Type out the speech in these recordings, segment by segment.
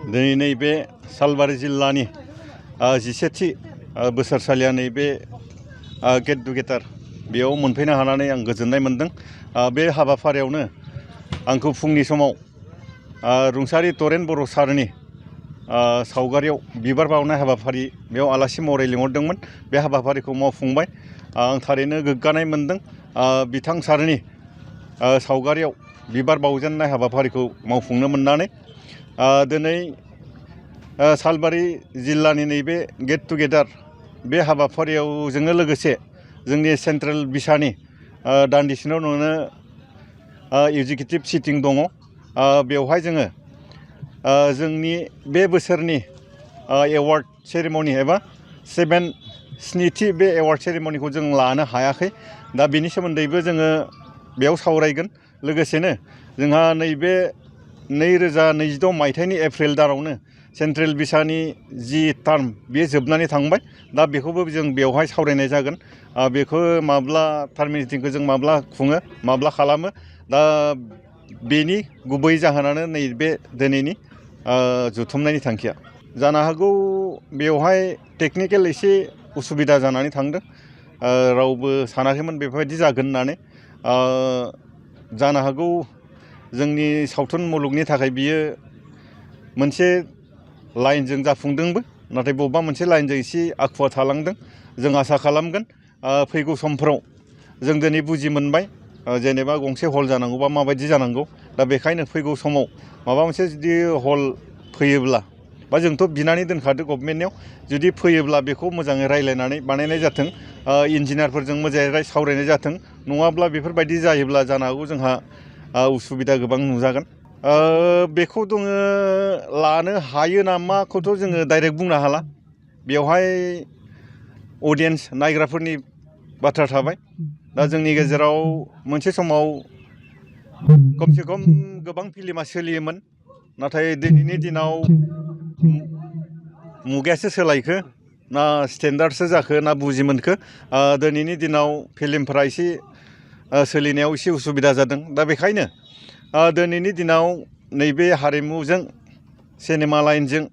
दिनै नैबे सालबारि जिल्लानि 17थि बोसोरसालिया नैबे गेट टुगेदार बेयाव मोनफैनो हानानै आं गोजोननाय मोन्दों। बे हाबाफारियावनो आंखौ फुंनि समाव रुंसारि तरेन बर' सारनि सावगारियाव बिबार बावनाय हाबाफारि बेयाव आलासि महरै लिंहरदोंमोन। बे हाबाफारिखौ मावफुंबाय। आं थारैनो गोग्गानाय मोन्दों बिथां सारनि सावगारियाव बिबार बावजेननाय हाबाफारिखौ मावफुंनो मोननानै। दिनै सालबारि जिल्लानि नैबे गेट टुगेदार बे हाबाफारियाव जोङो लोगोसे जोंनि सेन्ट्रेल बिसानि दान्दिसेनो नुनो एगजिकिउटिभ सिटिं दङ। बेवहाय जोङो जोंनि बे बोसोरनि एवार्ड सेरेमनि एबा स्निथि बे एवार्ड सेरेमनिखौ जों लानो हायाखै। दा बेनि सोमोन्दैबो जोङो बेयाव सावरायगोन। लोगोसेनो जोंहा नैबे 2026 मायथाइनि एप्रिल दानावनो सेन्ट्रेल बिसानि जि टार्म बेयो जोबनानै थांबाय। दा बेखौबो जों बेवहाय सावरायनाय जागोन। बेखौ माब्ला टार्म मिटिंखौ जों माब्ला खुङो माब्ला खालामो। दा बेनि गुबै जाहोनानो नैबे दिनैनि जुथुमनायनि थांखिया। जानो हागौ बेवहाय टेकनिकेल एसे उसुबिदा जानानै थांदों। रावबो सानाखैमोन बेफोरबायदि जागोन होननानै। जानो हागौ जोंनि सावथुन मुलुगनि थाखाय बियो मोनसे लाइनजों जाफुंदोंबो, नाथाय बबेबा मोनसे लाइनजों एसे आखुवा थालांदों। जों आसा खालामगोन फैगौ समफोराव जों दिनै बुजि मोनबाय जेनेबा गंसे हल जानांगौबा माबायदि जानांगौ। दा बेखायनो फैगौ समाव माबा मोनसे जुदि हल फैयोब्ला बा जोंथ' बिनानै दोनखादो गभर्नमेन्टनियाव, जुदि फैयोब्ला बेखौ मोजाङै रायज्लायनानै बानायनाय जाथों। इन्जिनियारफोरजों मोजाङै सावरायनाय जाथों। नङाब्ला बेफोरबायदि जायोब्ला जानो हागौ जोंहा उसुबिदा गोबां नुजागोन। बेखौ जोङो लानो हायो नामाखौथ' जोङो डाइरेक्ट बुंनो हाला। बेवहाय अडियेन्स नायग्राफोरनि बाथ्रा थाबाय। दा जोंनि गेजेराव मोनसे समाव खमसे खम गोबां फिल्मा सोलियोमोन, नाथाय दिनैनि दिनाव मुगायासो सोलायखो ना स्टेन्डार्डसो जाखो ना बुजि मोनखो। दिनैनि दिनाव फिल्मफोरा एसे सोलिनायाव एसे उसुबिदा जादों। दा बेखायनो दिनैनि दिनाव नैबे हारिमुजों सिनेमा लाइनजों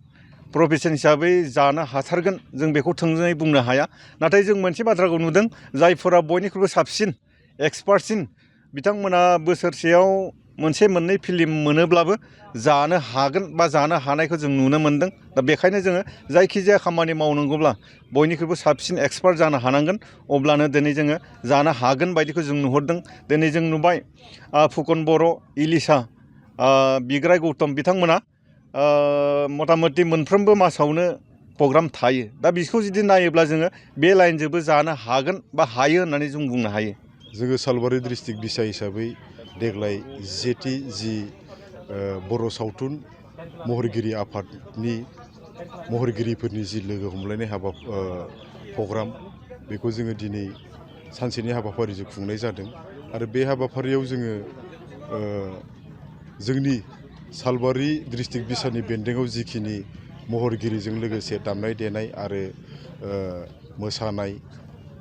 प्रफेसन हिसाबै जानो हाथारगोन जों बेखौ थोंजोङै बुंनो हाया। नाथाय जों मोनसे बाथ्राखौ नुदों, जायफोरा बयनिख्रुइबो साबसिन एक्सपार्टसिन बिथांमोना बोसोरसेयाव मोनसे मोननै फिल्म मोनोब्लाबो जानो हागोन बा जानो हानायखौ जों नुनो मोन्दों। दा बेखायनो जोङो जायखिजाया खामानि मावनांगौब्ला बयनिख्रुइबो साबसिन एक्सपार्ट जानो हानांगोन। अब्लानो दिनै जोङो जानो हागोन बायदिखौ जों नुहरदों। दिनै जों नुबाय फुकन बर', इलिसा, बिग्राय गौतम बिथांमोना मथा मथि मोनफ्रोमबो मासावनो प्रग्राम थायो। दा बिखौ जुदि नायोब्ला जोङो बे लाइनजोंबो जानो हागोन बा हायो होननानै जों बुंनो हायो। जोङो सालबारि डिस्ट्रिक्ट बिसा हिसाबै देग्लाय 17थि जि बर' सावथुन महरगिरि आफादनि महरगिरिफोरनि जि लोगो हमलायनाय प्रग्राम, बेखौ जोङो दिनै सानसेनि हाबाफारिजों खुंनाय जादों। आरो बे हाबाफारियाव जोङो जोंनि सालबारि डिस्ट्रिक्ट बिसानि बेन्दोङाव जिखिनि महरगिरिजों लोगोसे दामनाय देनाय आरो मोसानाय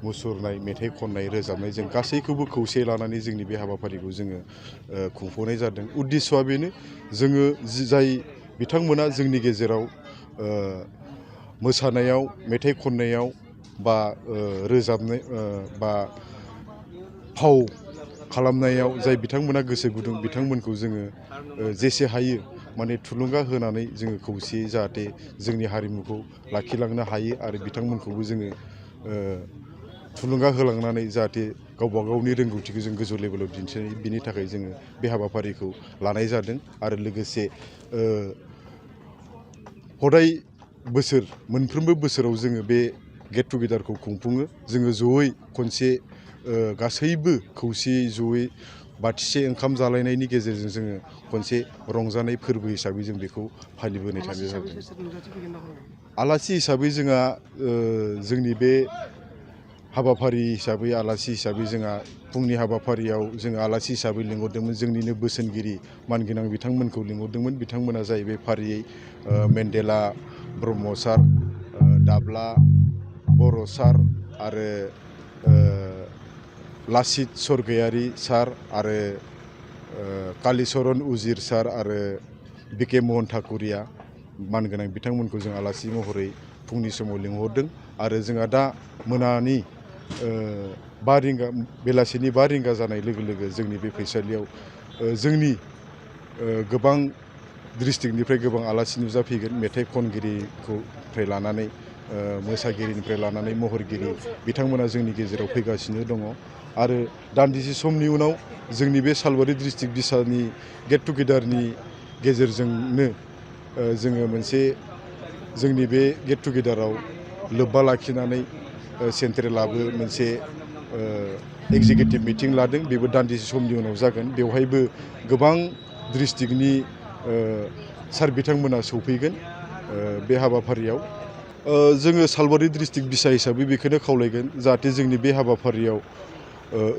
मुसुरनाय, मेथाइ खननाय, रोजाबनाय, जों गासैखौबो खौसे लानानै जोंनि बे हाबाफारिखौ जोङो खुंफुंनाय जादों। उद्देश्यआ बेनो, जोङो जाय बिथांमोना जोंनि गेजेराव मोसानायाव, मेथाइ खननायाव बा रोजाबनाय बा फाव खालामनायाव जाय बिथांमोना गोसो गुदुं, बिथांमोनखौ जोङो जेसे हायो माने थुलुंगा होनानै जोङो खौसेयै जाहाथे जोंनि हारिमुखौ लाखिलांनो हायो आरो बिथांमोनखौबो जोङो थुलुंगा होलांनानै जाहाथे गावबा गावनि रोंगौथिखौ जों गोजौ लेभेलाव दिन्थिनो, बिनि थाखाय जोङो बे हाबाफारिखौ लानाय जादों। आरो लोगोसे हदाय बोसोर मोनफ्रोमबो बोसोराव जोङो बे गेट टुगेदारखौ खुंफुङो। जोङो जयै खनसे गासैबो खौसेयै जयै बाथिसे ओंखाम जालायनायनि गेजेरजों जोङो खनसे रंजानाय फोरबो हिसाबै जों बेखौ फालिबोनाय थानाय जादों। आलासि हिसाबै जोंहा जोंनि बे हाबाफारि हिसाबै आलासि हिसाबै जोंहा फुंनि हाबाफारियाव जोङो आलासि हिसाबै लिंहरदोंमोन जोंनिनो बोसोनगिरि मानगोनां बिथांमोनखौ लिंहरदोंमोन। बिथांमोना जाहैबाय फारियै मेन्देला ब्रह्म सार, दाब्ला बर' सार आरो लासित सरगयारि सार आरो कालिचरन उजिर सार आरो बिके महन ठाकुरिया मानगोनां बिथांमोनखौ जों आलासि महरै फुंनि समाव लिंहरदों आरो जोंहा दा मोनानि 5 रिंगा बेलासिनि 5 रिंगा जानाय लोगो लोगो जोंनि बे फैसालियाव जोंनि गोबां डिस्ट्रिक्टनिफ्राय गोबां आलासि नुजाफैगोन मेथाइ खनगिरिनिफ्राय लानानै मोसागिरिनिफ्राय लानानै महरगिरि बिथांमोना जोंनि गेजेराव फैगासिनो दङ आरो दान्दिसे समनि उनाव जोंनि बे सालबारि डिस्ट्रिक्ट बिसानि गेट टुगेदारनि गेजेरजोंनो जोङो मोनसे जोंनि बे गेट टुगेदाराव लोब्बा लाखिनानै सेन्ट्रेलाबो मोनसे एगजिकिउटिभ मिटिं लादों बेबो दान्दिसे समनि उनाव जागोन बेवहायबो गोबां डिस्ट्रिक्टनि सार बिथांमोना सौफैगोन बे हाबाफारियाव जोङो सालबारि डिस्ट्रिक्ट बिसा हिसाबै बेखौनो खावलायगोन जाहाथे जोंनि बे हाबाफारियाव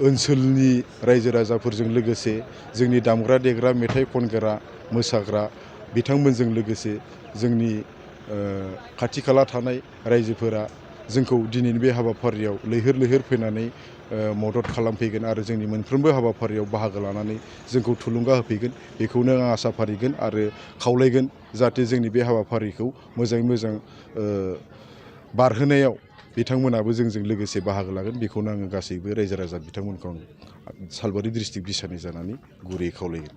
ओनसोलनि रायजो राजाफोरजों लोगोसे जोंनि दामग्रा देग्रा मेथाइ खनग्रा मोसाग्रा बिथांमोनजों लोगोसे जोंनि खाथि खाला थानाय रायजोफोरा जोंखौ दिनैनि बे हाबाफारियाव लैहोर लैहोर फैनानै मदद खालामफैगोन आरो जोंनि मोनफ्रोमबो हाबाफारियाव बाहागो लानानै जोंखौ थुलुंगा होफैगोन बेखौनो आं आसा फारिगोन आरो खावलायगोन जाहाथे जोंनि बे हाबाफारिखौ मोजाङै मोजां बारहोनायाव बिथांमोनाबो जोंजों लोगोसे बाहागो लागोन बेखौनो आङो गासैबो रायजो राजा बिथांमोनखौ आं सालबारि डिस्ट्रिक्ट बिसानि जानानै गुरैयै खावलायगोन।